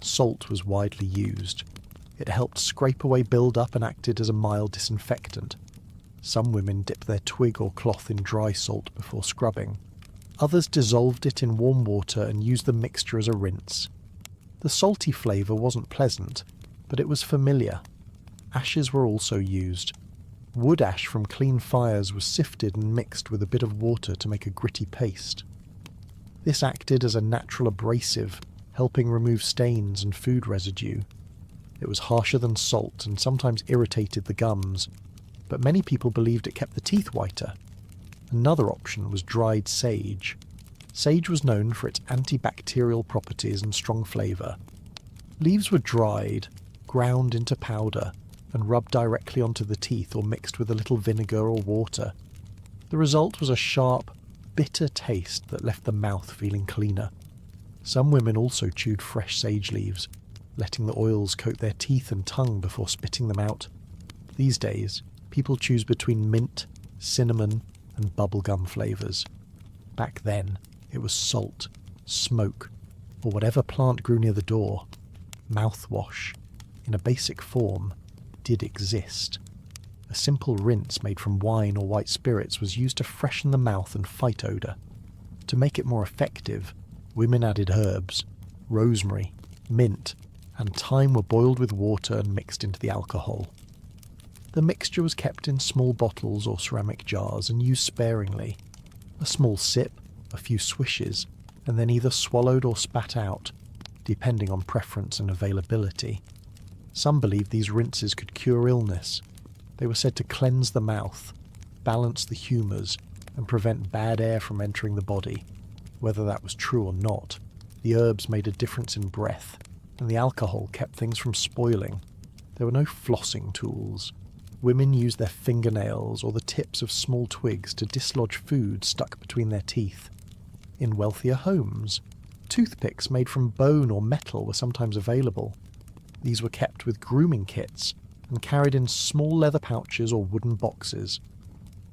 Salt was widely used. It helped scrape away build-up and acted as a mild disinfectant. Some women dipped their twig or cloth in dry salt before scrubbing. Others dissolved it in warm water and used the mixture as a rinse. The salty flavour wasn't pleasant, but it was familiar. Ashes were also used. Wood ash from clean fires was sifted and mixed with a bit of water to make a gritty paste. This acted as a natural abrasive, helping remove stains and food residue. It was harsher than salt and sometimes irritated the gums, but many people believed it kept the teeth whiter. Another option was dried sage. Sage was known for its antibacterial properties and strong flavour. Leaves were dried, ground into powder, and rubbed directly onto the teeth or mixed with a little vinegar or water. The result was a sharp, bitter taste that left the mouth feeling cleaner. Some women also chewed fresh sage leaves, letting the oils coat their teeth and tongue before spitting them out. These days, people choose between mint, cinnamon, and bubblegum flavours. Back then, it was salt, smoke, or whatever plant grew near the door. Mouthwash, in a basic form, did exist. A simple rinse made from wine or white spirits was used to freshen the mouth and fight odour. To make it more effective, women added herbs, rosemary, mint, and thyme were boiled with water and mixed into the alcohol. The mixture was kept in small bottles or ceramic jars and used sparingly. A small sip, a few swishes, and then either swallowed or spat out, depending on preference and availability. Some believed these rinses could cure illness. They were said to cleanse the mouth, balance the humours, and prevent bad air from entering the body. Whether that was true or not, the herbs made a difference in breath, and the alcohol kept things from spoiling. There were no flossing tools. Women used their fingernails or the tips of small twigs to dislodge food stuck between their teeth. In wealthier homes, toothpicks made from bone or metal were sometimes available. These were kept with grooming kits and carried in small leather pouches or wooden boxes.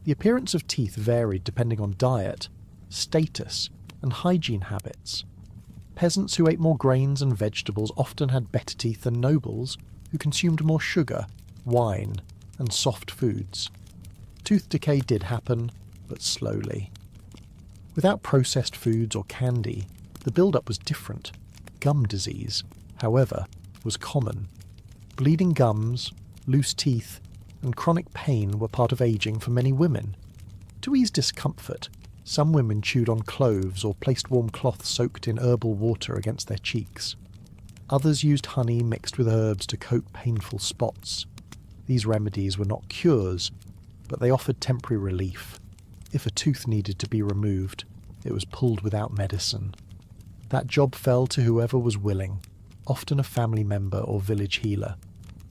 The appearance of teeth varied depending on diet, status, and hygiene habits. Peasants who ate more grains and vegetables often had better teeth than nobles who consumed more sugar, wine, and soft foods. Tooth decay did happen, but slowly. Without processed foods or candy, the build-up was different. Gum disease, however, was common. Bleeding gums, loose teeth, and chronic pain were part of aging for many women. To ease discomfort, some women chewed on cloves or placed warm cloth soaked in herbal water against their cheeks. Others used honey mixed with herbs to coat painful spots. These remedies were not cures, but they offered temporary relief. If a tooth needed to be removed, it was pulled without medicine. That job fell to whoever was willing, often a family member or village healer.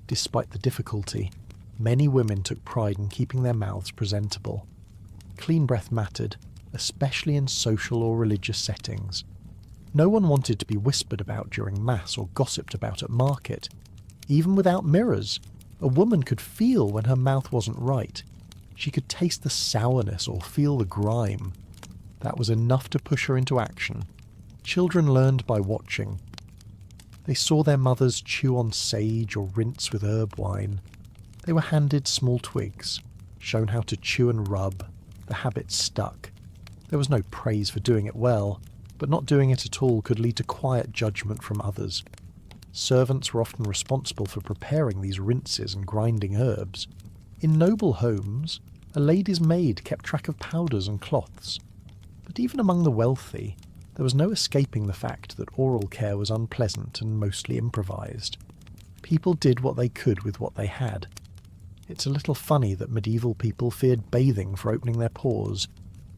Despite the difficulty, many women took pride in keeping their mouths presentable. Clean breath mattered, especially in social or religious settings. No one wanted to be whispered about during mass or gossiped about at market. Even without mirrors, a woman could feel when her mouth wasn't right. She could taste the sourness or feel the grime. That was enough to push her into action. Children learned by watching. They saw their mothers chew on sage or rinse with herb wine. They were handed small twigs, shown how to chew and rub. The habit stuck. There was no praise for doing it well, but not doing it at all could lead to quiet judgment from others. Servants were often responsible for preparing these rinses and grinding herbs. In noble homes, a lady's maid kept track of powders and cloths. But even among the wealthy, there was no escaping the fact that oral care was unpleasant and mostly improvised. People did what they could with what they had. It's a little funny that medieval people feared bathing for opening their pores,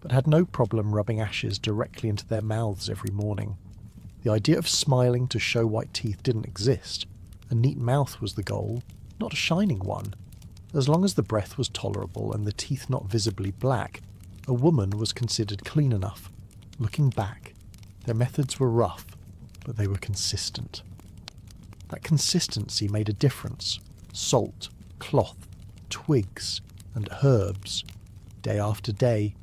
but had no problem rubbing ashes directly into their mouths every morning. The idea of smiling to show white teeth didn't exist. A neat mouth was the goal, not a shining one. As long as the breath was tolerable and the teeth not visibly black, a woman was considered clean enough. Looking back, their methods were rough, but they were consistent. That consistency made a difference. Salt, cloth, twigs, and herbs. Day after day,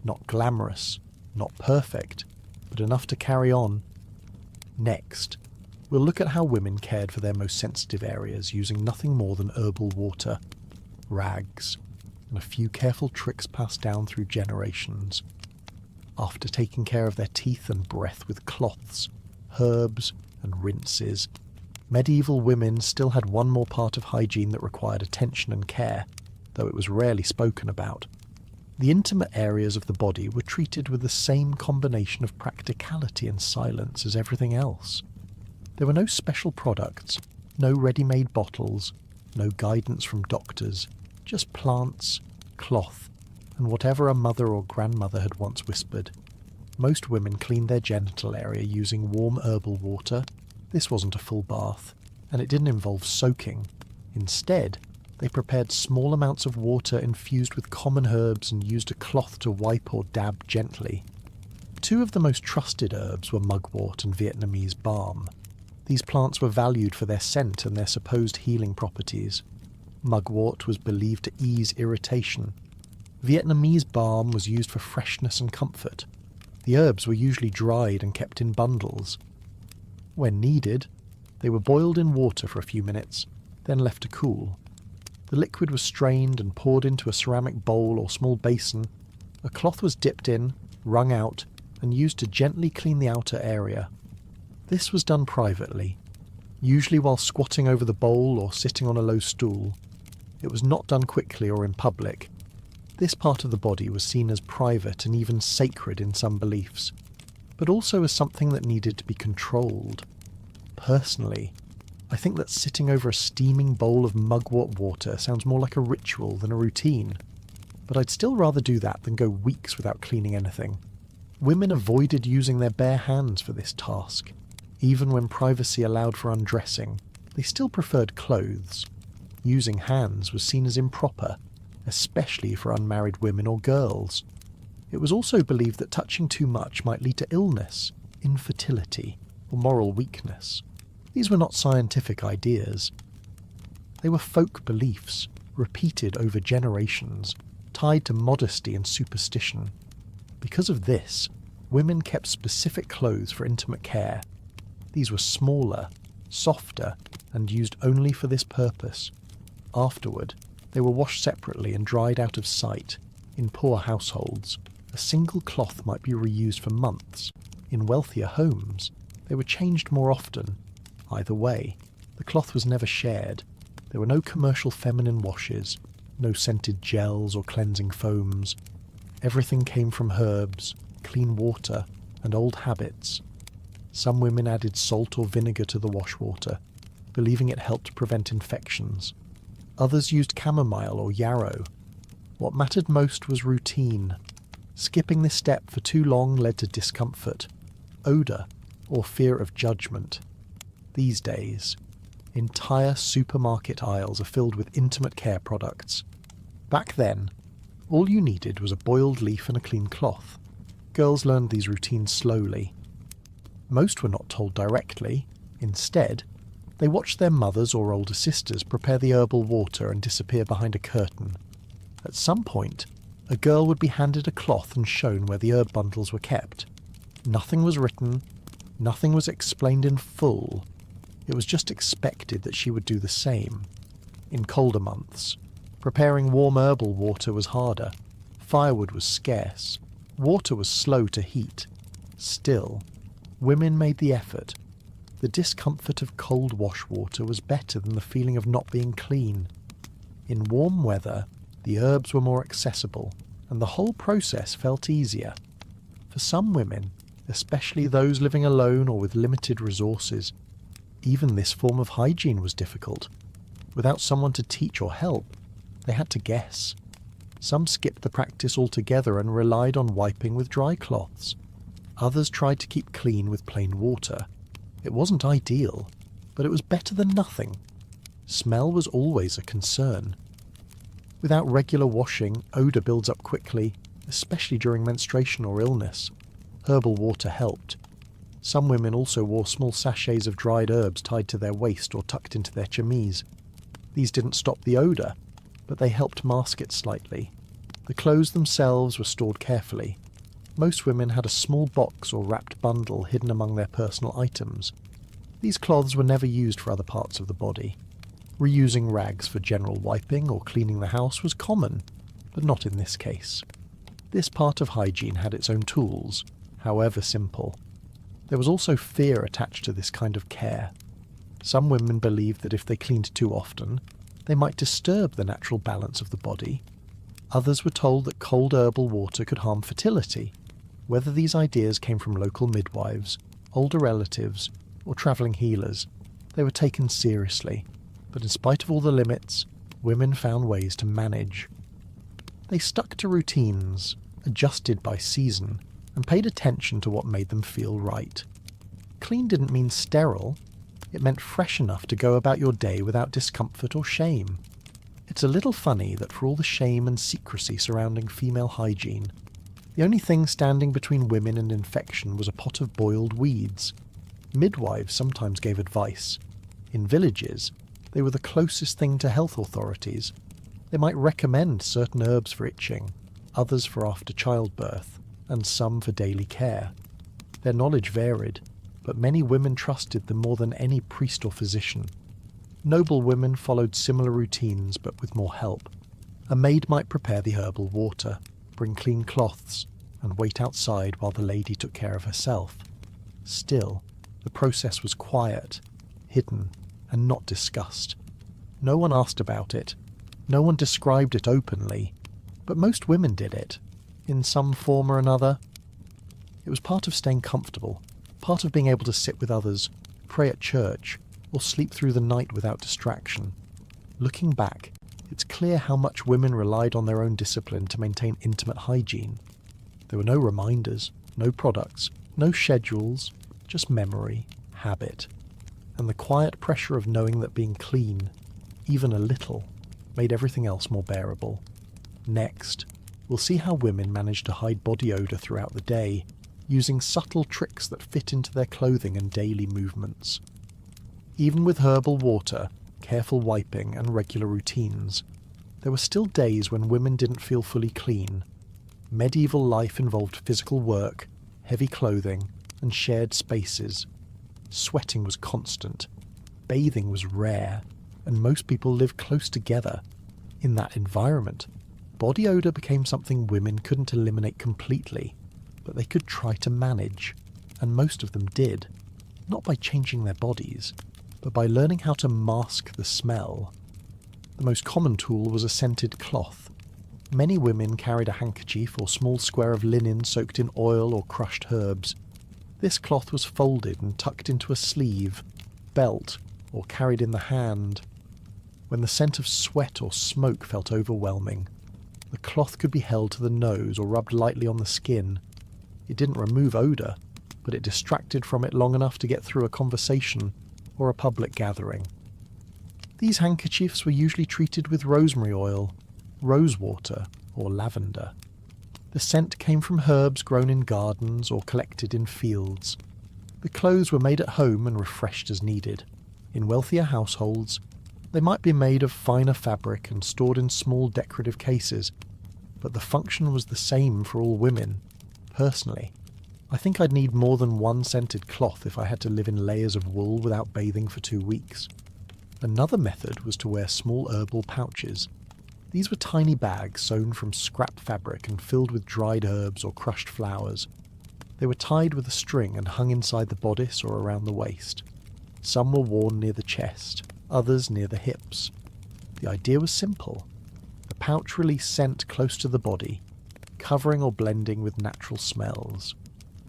not glamorous, not perfect, but enough to carry on. Next, we'll look at how women cared for their most sensitive areas using nothing more than herbal water, rags, and a few careful tricks passed down through generations. After taking care of their teeth and breath with cloths, herbs, and rinses, medieval women still had one more part of hygiene that required attention and care, though it was rarely spoken about. The intimate areas of the body were treated with the same combination of practicality and silence as everything else. There were no special products, No ready-made bottles, no guidance from doctors, just plants, cloth, and whatever a mother or grandmother had once whispered. Most women cleaned their genital area using warm herbal water. This wasn't a full bath, and it didn't involve soaking. Instead, they prepared small amounts of water infused with common herbs and used a cloth to wipe or dab gently. Two of the most trusted herbs were mugwort and Vietnamese balm. These plants were valued for their scent and their supposed healing properties. Mugwort was believed to ease irritation. Vietnamese balm was used for freshness and comfort. The herbs were usually dried and kept in bundles. When needed, they were boiled in water for a few minutes, then left to cool. The liquid was strained and poured into a ceramic bowl or small basin. A cloth was dipped in, wrung out, and used to gently clean the outer area. This was done privately, usually while squatting over the bowl or sitting on a low stool. It was not done quickly or in public. This part of the body was seen as private and even sacred in some beliefs, but also as something that needed to be controlled. Personally, I think that sitting over a steaming bowl of mugwort water sounds more like a ritual than a routine, but I'd still rather do that than go weeks without cleaning anything. Women avoided using their bare hands for this task. Even when privacy allowed for undressing, they still preferred clothes. Using hands was seen as improper, especially for unmarried women or girls. It was also believed that touching too much might lead to illness, infertility, or moral weakness. These were not scientific ideas. They were folk beliefs, repeated over generations, tied to modesty and superstition. Because of this, women kept specific clothes for intimate care. These were smaller, softer, and used only for this purpose. Afterward, they were washed separately and dried out of sight. In poor households, a single cloth might be reused for months. In wealthier homes, they were changed more often. Either way, the cloth was never shared. There were no commercial feminine washes, no scented gels or cleansing foams. Everything came from herbs, clean water, and old habits. Some women added salt or vinegar to the wash water, believing it helped prevent infections. Others used chamomile or yarrow. What mattered most was routine. Skipping this step for too long led to discomfort, odour, or fear of judgment. These days, entire supermarket aisles are filled with intimate care products. Back then, all you needed was a boiled leaf and a clean cloth. Girls learned these routines slowly. Most were not told directly. Instead, they watched their mothers or older sisters prepare the herbal water and disappear behind a curtain. At some point, a girl would be handed a cloth and shown where the herb bundles were kept. Nothing was written, nothing was explained in full. It was just expected that she would do the same. In colder months, preparing warm herbal water was harder. Firewood was scarce. Water was slow to heat. Still, women made the effort. The discomfort of cold wash water was better than the feeling of not being clean. In warm weather, the herbs were more accessible, and the whole process felt easier. For some women, especially those living alone or with limited resources, even this form of hygiene was difficult. Without someone to teach or help, they had to guess. Some skipped the practice altogether and relied on wiping with dry cloths. Others tried to keep clean with plain water. It wasn't ideal, but it was better than nothing. Smell was always a concern. Without regular washing, odour builds up quickly, especially during menstruation or illness. Herbal water helped. Some women also wore small sachets of dried herbs tied to their waist or tucked into their chemise. These didn't stop the odour, but they helped mask it slightly. The clothes themselves were stored carefully. Most women had a small box or wrapped bundle hidden among their personal items. These cloths were never used for other parts of the body. Reusing rags for general wiping or cleaning the house was common, but not in this case. This part of hygiene had its own tools, however simple. There was also fear attached to this kind of care. Some women believed that if they cleaned too often, they might disturb the natural balance of the body. Others were told that cold herbal water could harm fertility. Whether these ideas came from local midwives, older relatives, or travelling healers, They were taken seriously, but in spite of all the limits, women found ways to manage. They stuck to routines, adjusted by season, and paid attention to what made them feel right. Clean didn't mean sterile, it meant fresh enough to go about your day without discomfort or shame. It's a little funny that for all the shame and secrecy surrounding female hygiene, the only thing standing between women and infection was a pot of boiled weeds. Midwives sometimes gave advice. In villages, they were the closest thing to health authorities. They might recommend certain herbs for itching, others for after childbirth, and some for daily care. Their knowledge varied, but many women trusted them more than any priest or physician. Noble women followed similar routines but with more help. A maid might prepare the herbal water, bring clean cloths, and wait outside while the lady took care of herself. Still, the process was quiet, hidden, and not discussed. No one asked about it. No one described it openly, but most women did it, in some form or another. It was part of staying comfortable, part of being able to sit with others, pray at church, or sleep through the night without distraction. Looking back, it's clear how much women relied on their own discipline to maintain intimate hygiene. There were no reminders, no products, no schedules, just memory, habit, and the quiet pressure of knowing that being clean, even a little, made everything else more bearable. Next, we'll see how women managed to hide body odour throughout the day, using subtle tricks that fit into their clothing and daily movements. Even with herbal water, careful wiping, and regular routines, there were still days when women didn't feel fully clean. Medieval life involved physical work, heavy clothing, and shared spaces. Sweating was constant, bathing was rare, and most people lived close together. In that environment, body odour became something women couldn't eliminate completely, but they could try to manage, and most of them did, not by changing their bodies, but by learning how to mask the smell. The most common tool was a scented cloth. Many women carried a handkerchief or small square of linen soaked in oil or crushed herbs. This cloth was folded and tucked into a sleeve, belt, or carried in the hand. When the scent of sweat or smoke felt overwhelming, the cloth could be held to the nose or rubbed lightly on the skin. It didn't remove odour, but it distracted from it long enough to get through a conversation or a public gathering. These handkerchiefs were usually treated with rosemary oil, rose water, or lavender. The scent came from herbs grown in gardens or collected in fields. The clothes were made at home and refreshed as needed. In wealthier households, they might be made of finer fabric and stored in small decorative cases, but the function was the same for all women. Personally, I think I'd need more than one scented cloth if I had to live in layers of wool without bathing for 2 weeks. Another method was to wear small herbal pouches. These were tiny bags sewn from scrap fabric and filled with dried herbs or crushed flowers. They were tied with a string and hung inside the bodice or around the waist. Some were worn near the chest, others near the hips. The idea was simple. The pouch released scent close to the body, covering or blending with natural smells.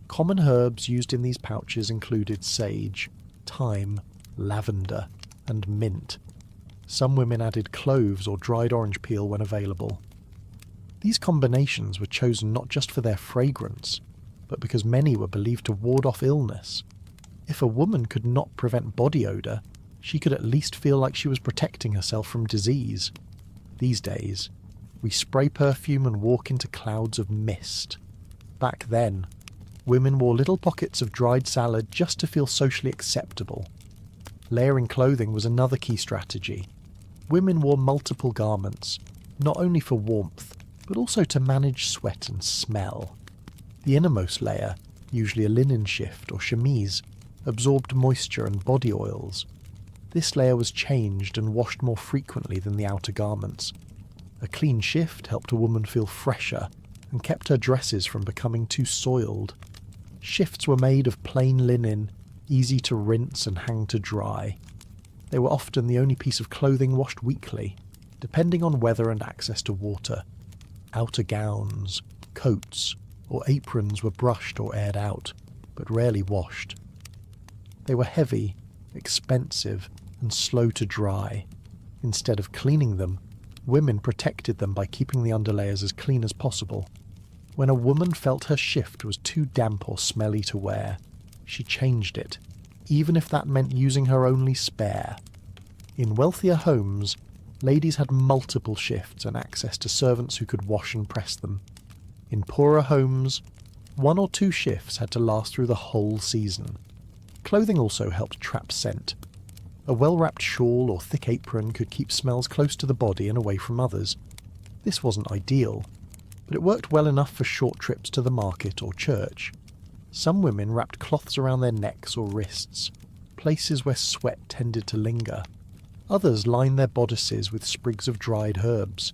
Common herbs used in these pouches included sage, thyme, lavender, and mint. Some women added cloves or dried orange peel when available. These combinations were chosen not just for their fragrance, but because many were believed to ward off illness. If a woman could not prevent body odour, she could at least feel like she was protecting herself from disease. These days, we spray perfume and walk into clouds of mist. Back then, women wore little pockets of dried salad just to feel socially acceptable. Layering clothing was another key strategy. Women wore multiple garments, not only for warmth, but also to manage sweat and smell. The innermost layer, usually a linen shift or chemise, absorbed moisture and body oils. This layer was changed and washed more frequently than the outer garments. A clean shift helped a woman feel fresher and kept her dresses from becoming too soiled. Shifts were made of plain linen, easy to rinse and hang to dry. They were often the only piece of clothing washed weekly, depending on weather and access to water. Outer gowns, coats, or aprons were brushed or aired out, but rarely washed. They were heavy, expensive, and slow to dry. Instead of cleaning them, women protected them by keeping the underlayers as clean as possible. When a woman felt her shift was too damp or smelly to wear, she changed it, even if that meant using her only spare. In wealthier homes, ladies had multiple shifts and access to servants who could wash and press them. In poorer homes, 1 or 2 shifts had to last through the whole season. Clothing also helped trap scent. A well-wrapped shawl or thick apron could keep smells close to the body and away from others. This wasn't ideal, but it worked well enough for short trips to the market or church. Some women wrapped cloths around their necks or wrists, places where sweat tended to linger. Others lined their bodices with sprigs of dried herbs.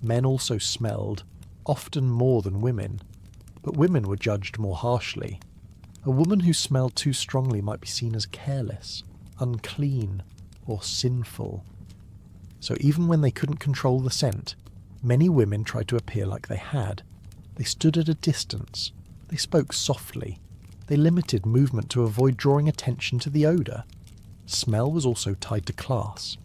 Men also smelled, often more than women, but women were judged more harshly. A woman who smelled too strongly might be seen as careless, unclean, or sinful. So even when they couldn't control the scent, many women tried to appear like they had. They stood at a distance. They spoke softly. They limited movement to avoid drawing attention to the odour. Smell was also tied to class.